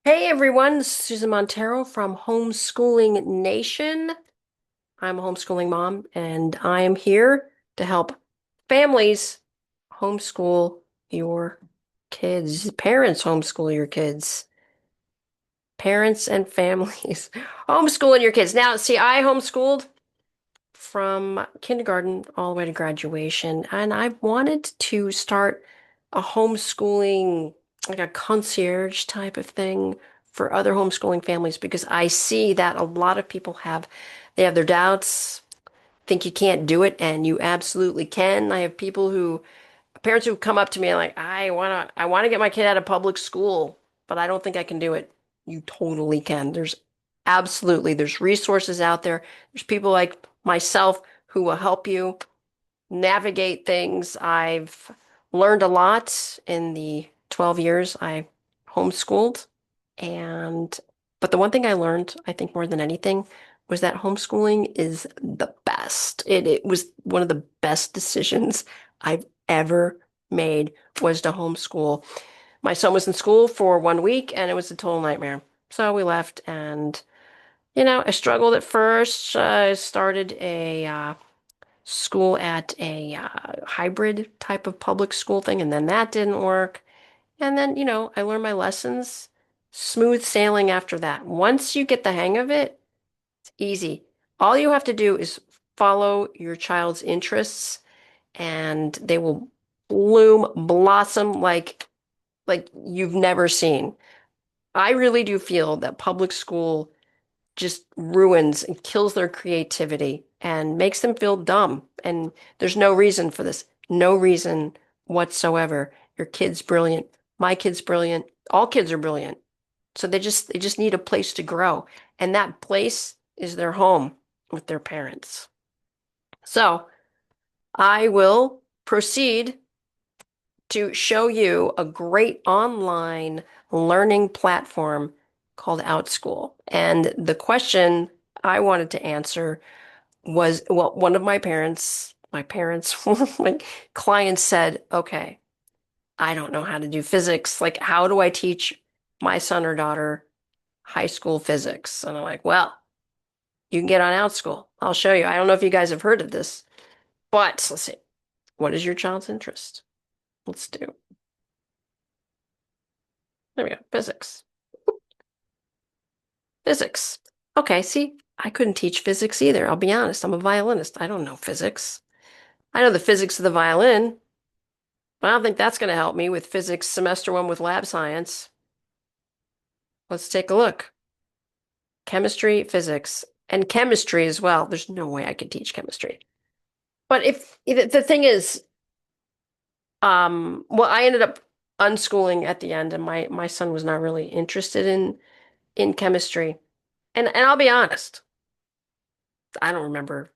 Hey everyone, this is Susan Montero from Homeschooling Nation. I'm a homeschooling mom, and I am here to help families homeschool your kids. Parents homeschool your kids. Parents and families homeschooling your kids. Now, see, I homeschooled from kindergarten all the way to graduation, and I wanted to start a homeschooling, like a concierge type of thing for other homeschooling families because I see that a lot of people they have their doubts, think you can't do it, and you absolutely can. I have parents who come up to me and like, I want to get my kid out of public school, but I don't think I can do it. You totally can. There's resources out there. There's people like myself who will help you navigate things. I've learned a lot in the 12 years I homeschooled. And, but the one thing I learned, I think more than anything, was that homeschooling is the best. It was one of the best decisions I've ever made was to homeschool. My son was in school for 1 week and it was a total nightmare. So we left and, I struggled at first. I started a school at a hybrid type of public school thing, and then that didn't work. And then, I learned my lessons. Smooth sailing after that. Once you get the hang of it, it's easy. All you have to do is follow your child's interests, and they will blossom like you've never seen. I really do feel that public school just ruins and kills their creativity and makes them feel dumb. And there's no reason for this. No reason whatsoever. Your kid's brilliant. My kid's brilliant. All kids are brilliant. So they just need a place to grow. And that place is their home with their parents. So I will proceed to show you a great online learning platform called Outschool. And the question I wanted to answer was, well, one of my clients said, okay, I don't know how to do physics. Like, how do I teach my son or daughter high school physics? And I'm like, well, you can get on Outschool. I'll show you. I don't know if you guys have heard of this, but let's see. What is your child's interest? Let's do. There we go. Physics. Physics. Okay, see, I couldn't teach physics either. I'll be honest. I'm a violinist. I don't know physics. I know the physics of the violin, but I don't think that's going to help me with physics semester one with lab science. Let's take a look. Chemistry, physics, and chemistry as well. There's no way I could teach chemistry. But if the thing is, well, I ended up unschooling at the end, and my son was not really interested in chemistry. And I'll be honest, I don't remember.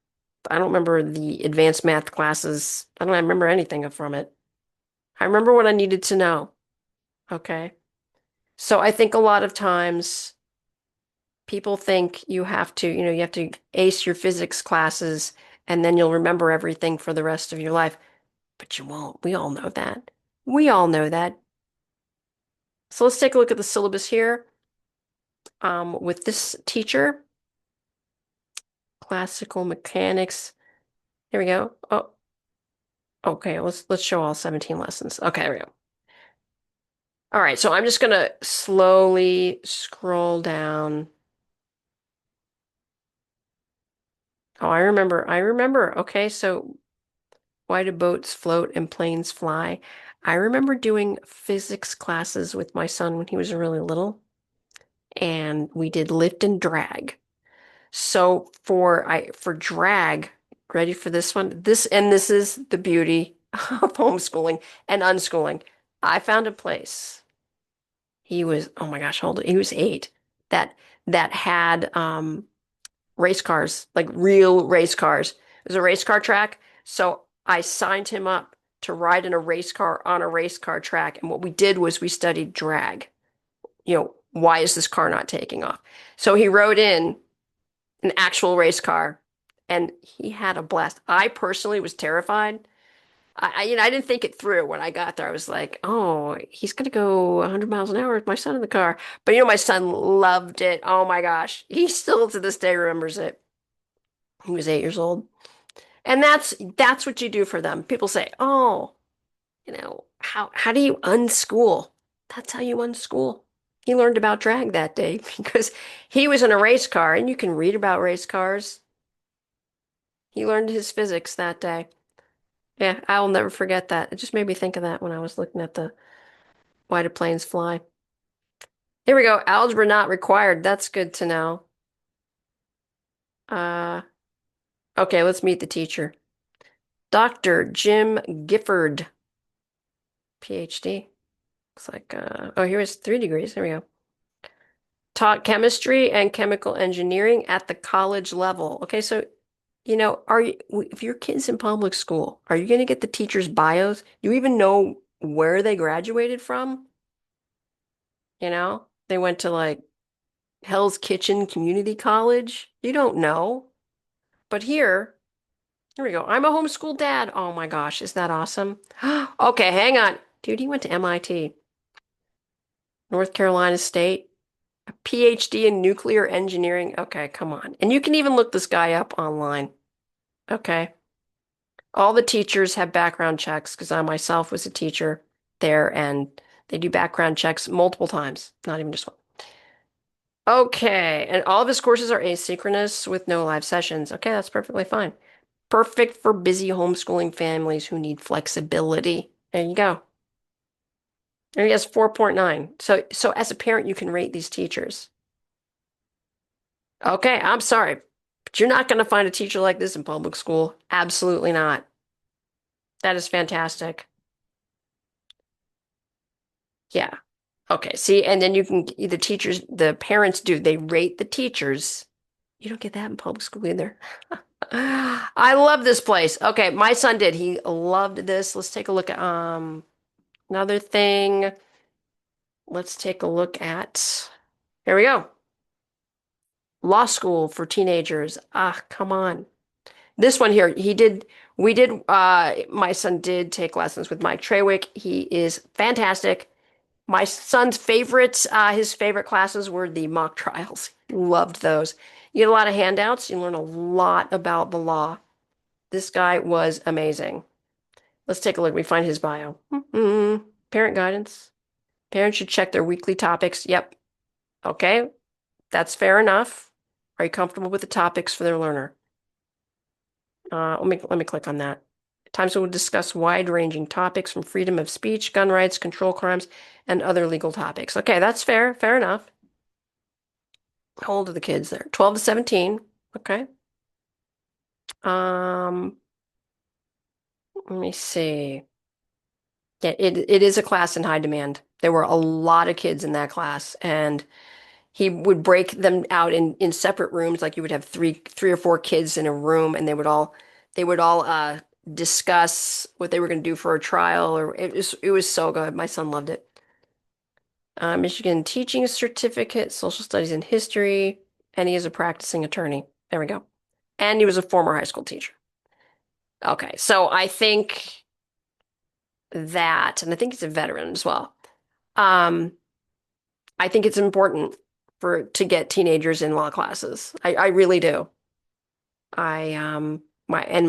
I don't remember the advanced math classes. I don't remember anything from it. I remember what I needed to know. Okay. So I think a lot of times people think you have to ace your physics classes and then you'll remember everything for the rest of your life. But you won't. We all know that. We all know that. So let's take a look at the syllabus here. With this teacher, classical mechanics. Here we go. Oh, okay. Let's show all 17 lessons. Okay, there we go. All right, so I'm just gonna slowly scroll down. Oh, I remember. I remember. Okay, so why do boats float and planes fly? I remember doing physics classes with my son when he was really little, and we did lift and drag. So for drag, ready for this one? This is the beauty of homeschooling and unschooling. I found a place. He was, oh my gosh, hold it. He was 8. That that had race cars, like real race cars. It was a race car track. So I signed him up to ride in a race car on a race car track. And what we did was we studied drag. Why is this car not taking off? So he rode in an actual race car and he had a blast. I personally was terrified. I didn't think it through when I got there. I was like, oh, he's gonna go 100 miles an hour with my son in the car. But my son loved it. Oh my gosh, he still to this day remembers it. He was 8 years old, and that's what you do for them. People say, oh, how do you unschool? That's how you unschool. He learned about drag that day because he was in a race car, and you can read about race cars. He learned his physics that day. Yeah, I will never forget that. It just made me think of that when I was looking at the why do planes fly. Here we go. Algebra not required. That's good to know. Uh, okay, let's meet the teacher. Dr. Jim Gifford, PhD. Looks like, oh, here is 3 degrees. There we go. Taught chemistry and chemical engineering at the college level. Okay, so, if your kid's in public school, are you going to get the teacher's bios? You even know where they graduated from? They went to like Hell's Kitchen Community College. You don't know. But here we go. I'm a homeschool dad. Oh my gosh, is that awesome? Okay, hang on. Dude, he went to MIT, North Carolina State, a PhD in nuclear engineering. Okay, come on. And you can even look this guy up online. Okay. All the teachers have background checks because I myself was a teacher there and they do background checks multiple times, not even just one. Okay, and all of his courses are asynchronous with no live sessions. Okay, that's perfectly fine. Perfect for busy homeschooling families who need flexibility. There you go. And he has 4.9. So as a parent, you can rate these teachers. Okay, I'm sorry, but you're not going to find a teacher like this in public school. Absolutely not. That is fantastic. Yeah. Okay, see, and then you can the parents do, they rate the teachers. You don't get that in public school either. I love this place. Okay, my son did. He loved this. Let's take a look at another thing. Let's take a look at, here we go. Law school for teenagers. Ah, come on. This one here, my son did take lessons with Mike Trawick. He is fantastic. My son's his favorite classes were the mock trials. Loved those. You get a lot of handouts. You learn a lot about the law. This guy was amazing. Let's take a look. We find his bio. Parent guidance. Parents should check their weekly topics. Yep. Okay. That's fair enough. Are you comfortable with the topics for their learner? Let me click on that. Times we'll discuss wide-ranging topics from freedom of speech, gun rights, control crimes, and other legal topics. Okay, that's fair. Fair enough. How old are the kids there? 12 to 17. Okay. Um, Let me see. Yeah, it is a class in high demand. There were a lot of kids in that class, and he would break them out in separate rooms. Like you would have three or four kids in a room, and they would all discuss what they were going to do for a trial. Or it was so good. My son loved it. Michigan Teaching Certificate, Social Studies and History, and he is a practicing attorney. There we go. And he was a former high school teacher. Okay, so I think that, and I think he's a veteran as well. Um, I think it's important to get teenagers in law classes. I really do. My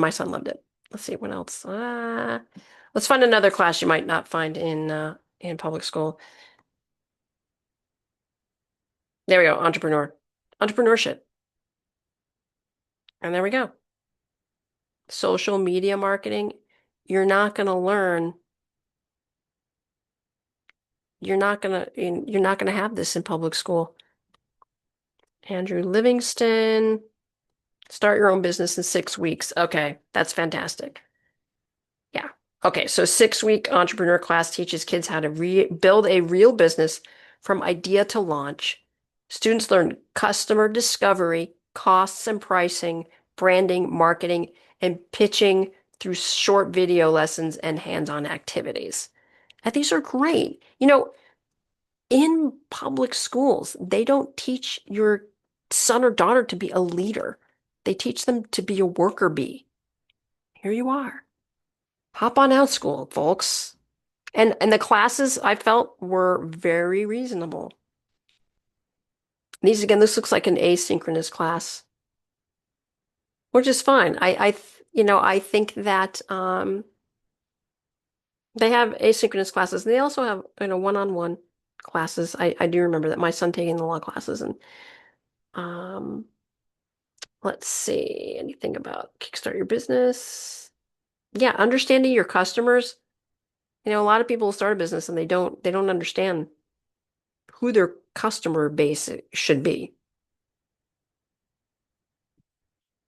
son loved it. Let's see what else. Let's find another class you might not find in public school. There we go, entrepreneurship. And there we go. Social media marketing. You're not going to learn. You're not going to have this in public school. Andrew Livingston. Start your own business in 6 weeks. Okay, that's fantastic. Yeah. Okay, so 6-week entrepreneur class teaches kids how to build a real business from idea to launch. Students learn customer discovery, costs and pricing, branding, marketing, and pitching through short video lessons and hands-on activities. And these are great. In public schools, they don't teach your son or daughter to be a leader. They teach them to be a worker bee. Here you are. Hop on Outschool, folks. And the classes I felt were very reasonable. These again, this looks like an asynchronous class, which is fine. I think that they have asynchronous classes. And they also have, one-on-one classes. I do remember that my son taking the law classes and um let's see, anything about kickstart your business. Yeah, understanding your customers. A lot of people start a business and they don't understand who their customer base should be.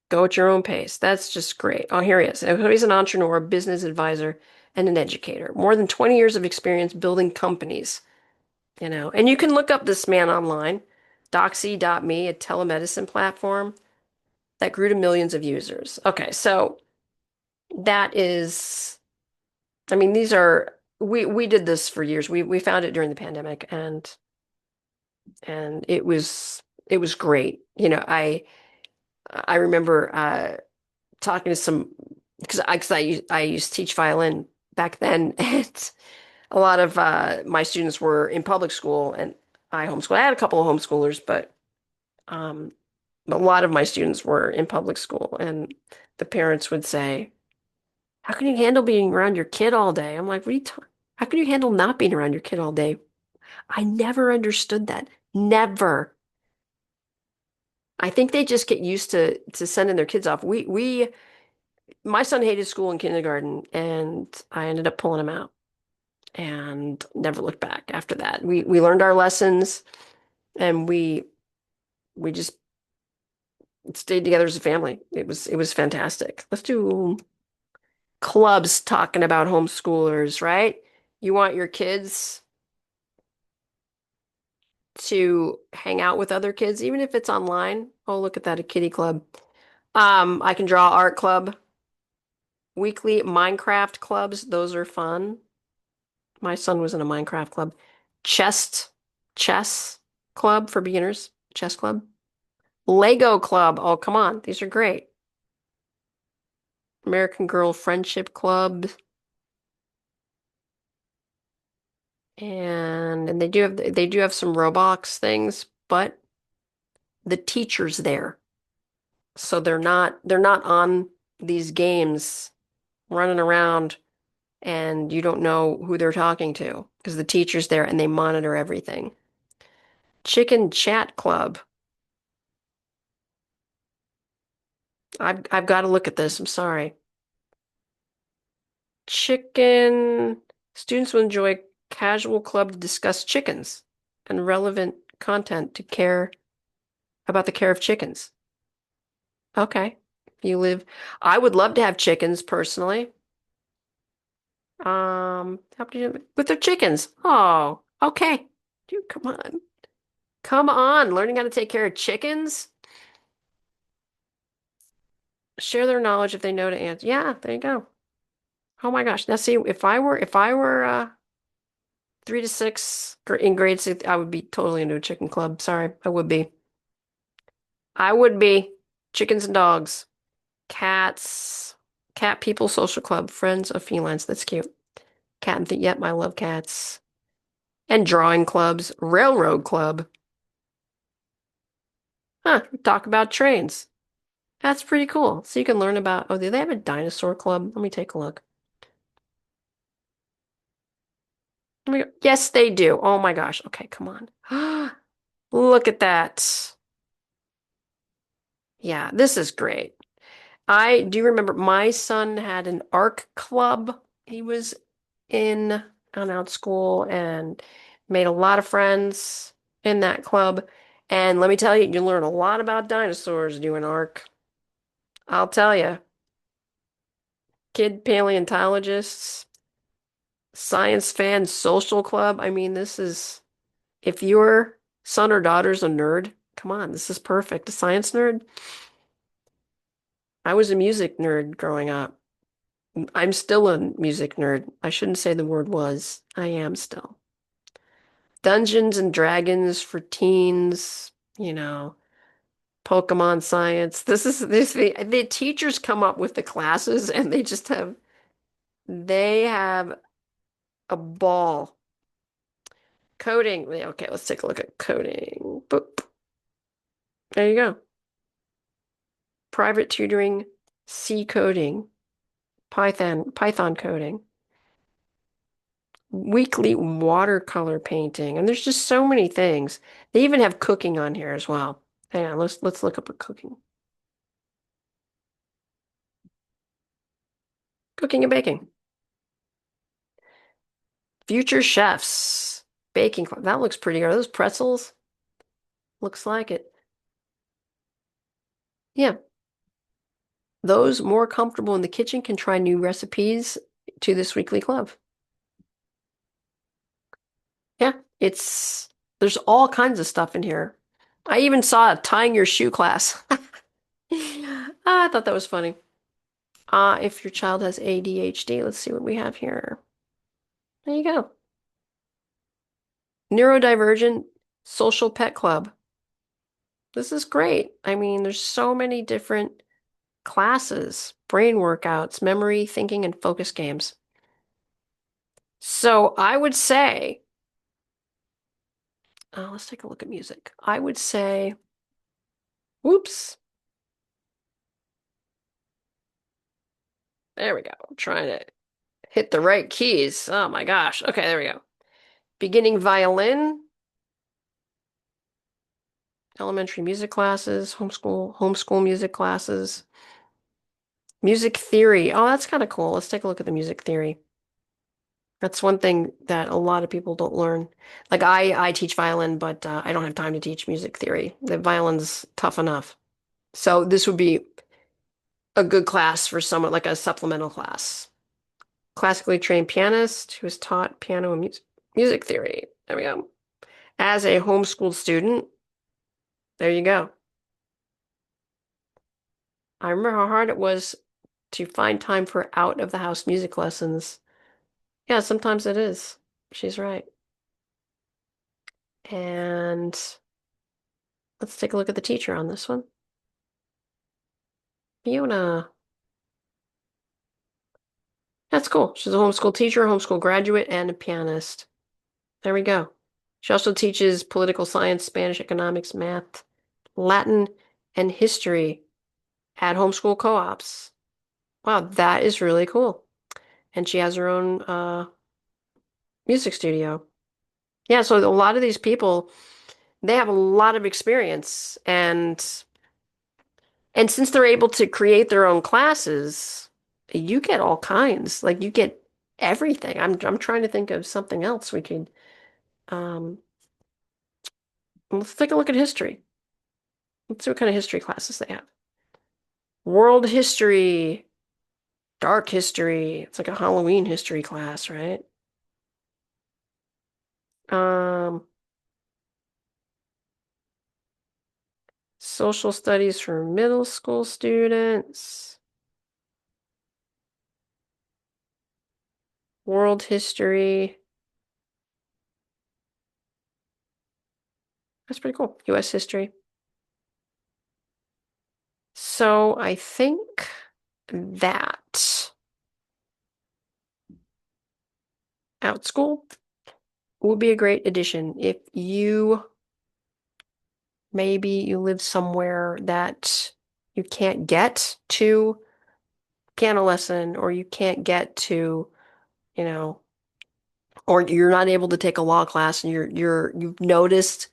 Go at your own pace. That's just great. Oh, here he is. He's an entrepreneur, a business advisor, and an educator. More than 20 years of experience building companies, And you can look up this man online, Doxy.me, a telemedicine platform that grew to millions of users. Okay, so that is, I mean, we did this for years. We found it during the pandemic and it was great. I remember talking to some because I used to teach violin back then, and a lot of my students were in public school, and I homeschooled. I had a couple of homeschoolers, but um, a lot of my students were in public school, and the parents would say, "How can you handle being around your kid all day?" I'm like, "What are you talking? How can you handle not being around your kid all day?" I never understood that. Never. I think they just get used to sending their kids off. My son hated school in kindergarten, and I ended up pulling him out and never looked back after that. We learned our lessons, and we just stayed together as a family. It was fantastic. Let's do clubs talking about homeschoolers, right? You want your kids to hang out with other kids, even if it's online. Oh, look at that, a kitty club. I can draw art club, weekly Minecraft clubs. Those are fun. My son was in a Minecraft club. Chess, chess club for beginners. Chess club. Lego club. Oh, come on. These are great. American Girl Friendship Club. And they do have some Roblox things, but the teacher's there. So they're not on these games running around and you don't know who they're talking to because the teacher's there and they monitor everything. Chicken Chat Club. I've got to look at this. I'm sorry. Chicken. Students will enjoy casual club to discuss chickens and relevant content to care about the care of chickens. Okay. You live. I would love to have chickens personally. Help you with their chickens. Oh, okay. Dude, come on. Come on. Learning how to take care of chickens. Share their knowledge if they know to answer. Yeah, there you go. Oh my gosh. Now see, if I were 3 to 6 in grade 6, I would be totally into a chicken club. Sorry, I would be. I would be. Chickens and dogs. Cats. Cat people social club. Friends of felines. That's cute. Cat and yep, I love cats. And drawing clubs. Railroad club. Huh, talk about trains. That's pretty cool. So you can learn about, oh, do they have a dinosaur club? Let me take a look. Yes, they do. Oh my gosh. Okay, come on. Look at that. Yeah, this is great. I do remember my son had an art club. He was in on Outschool and made a lot of friends in that club. And let me tell you, you learn a lot about dinosaurs doing ARC. I'll tell you, kid paleontologists, science fan social club. I mean, this is if your son or daughter's a nerd, come on, this is perfect. A science nerd. I was a music nerd growing up. I'm still a music nerd. I shouldn't say the word was. I am still. Dungeons and Dragons for teens, Pokemon science. This the teachers come up with the classes and they just have They have a ball. Coding. Yeah, okay, let's take a look at coding. Boop. There you go. Private tutoring, C coding, Python coding, weekly watercolor painting, and there's just so many things. They even have cooking on here as well. Hang on, let's look up a cooking. Cooking and baking. Future chefs. Baking club. That looks pretty. Are those pretzels? Looks like it. Yeah. Those more comfortable in the kitchen can try new recipes to this weekly club. Yeah, there's all kinds of stuff in here. I even saw a tying your shoe class. I thought that was funny. If your child has ADHD, let's see what we have here. There you go. Neurodivergent Social Pet Club. This is great. I mean, there's so many different classes, brain workouts, memory, thinking, and focus games. So I would say, let's take a look at music. I would say, whoops, there we go. I'm trying to hit the right keys. Oh my gosh. Okay, there we go. Beginning violin, elementary music classes, homeschool music classes, music theory. Oh, that's kind of cool. Let's take a look at the music theory. That's one thing that a lot of people don't learn. Like I teach violin, but I don't have time to teach music theory. The violin's tough enough. So this would be a good class for someone like a supplemental class. Classically trained pianist who is taught piano and music theory. There we go. As a homeschooled student, there you go. I remember how hard it was to find time for out of the house music lessons. Yeah, sometimes it is. She's right. And let's take a look at the teacher on this one. Fiona. That's cool. She's a homeschool teacher, homeschool graduate, and a pianist. There we go. She also teaches political science, Spanish, economics, math, Latin, and history at homeschool co-ops. Wow, that is really cool. And she has her own music studio. Yeah, so a lot of these people, they have a lot of experience and since they're able to create their own classes, you get all kinds. Like you get everything. I'm trying to think of something else we could um let's take a look at history. Let's see what kind of history classes they have. World history, dark history. It's like a Halloween history class, right? Um, Social studies for middle school students, world history. That's pretty cool. US history. So I think that Outschool would be a great addition if maybe you live somewhere that you can't get to piano lesson or you can't get to, you know, or you're not able to take a law class and you've noticed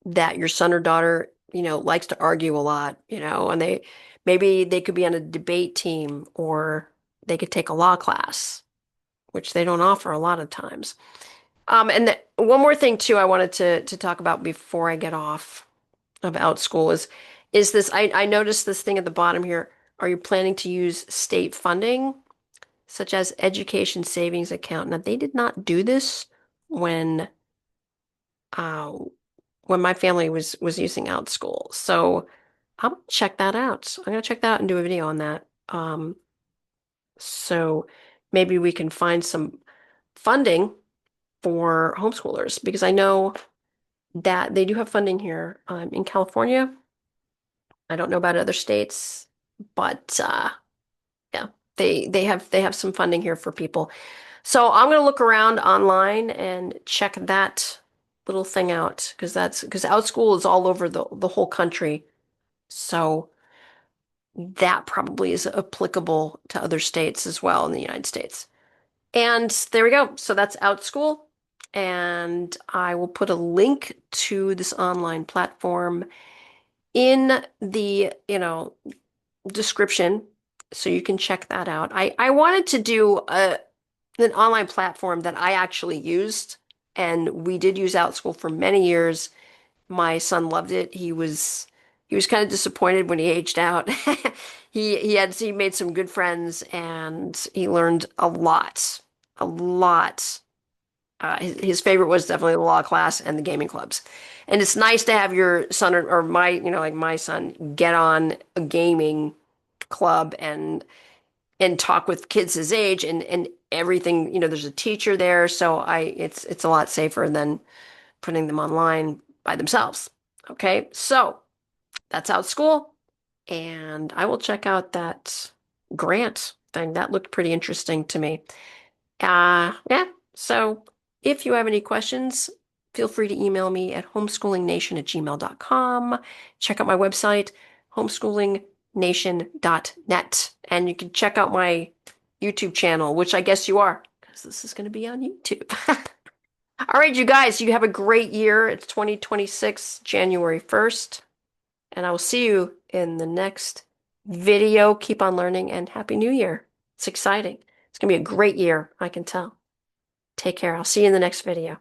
that your son or daughter, likes to argue a lot, and maybe they could be on a debate team or they could take a law class, which they don't offer a lot of times. And one more thing too, I wanted to talk about before I get off of Outschool is this. I noticed this thing at the bottom here. Are you planning to use state funding, such as education savings account? Now, they did not do this when uh, when my family was using Outschool. So I'm gonna check that out. I'm gonna check that out and do a video on that. So maybe we can find some funding for homeschoolers because I know that they do have funding here in California. I don't know about other states, but yeah. They have some funding here for people. So I'm gonna look around online and check that little thing out because Outschool is all over the whole country. So that probably is applicable to other states as well in the United States. And there we go. So that's Outschool. And I will put a link to this online platform in the, description so you can check that out. I wanted to do an online platform that I actually used, and we did use Outschool for many years. My son loved it. He was kind of disappointed when he aged out. He made some good friends and he learned a lot. A lot. His favorite was definitely the law class and the gaming clubs. And it's nice to have your son or my, like my son get on a gaming club and talk with kids his age and everything, there's a teacher there, so it's a lot safer than putting them online by themselves. Okay, so that's Outschool, and I will check out that grant thing. That looked pretty interesting to me. Yeah, so if you have any questions, feel free to email me at homeschoolingnation@gmail.com. Check out my website, homeschoolingnation.net, and you can check out my YouTube channel, which I guess you are, because this is going to be on YouTube. All right, you guys, you have a great year. It's 2026, January 1st, and I will see you in the next video. Keep on learning and Happy New Year. It's exciting. It's going to be a great year, I can tell. Take care. I'll see you in the next video.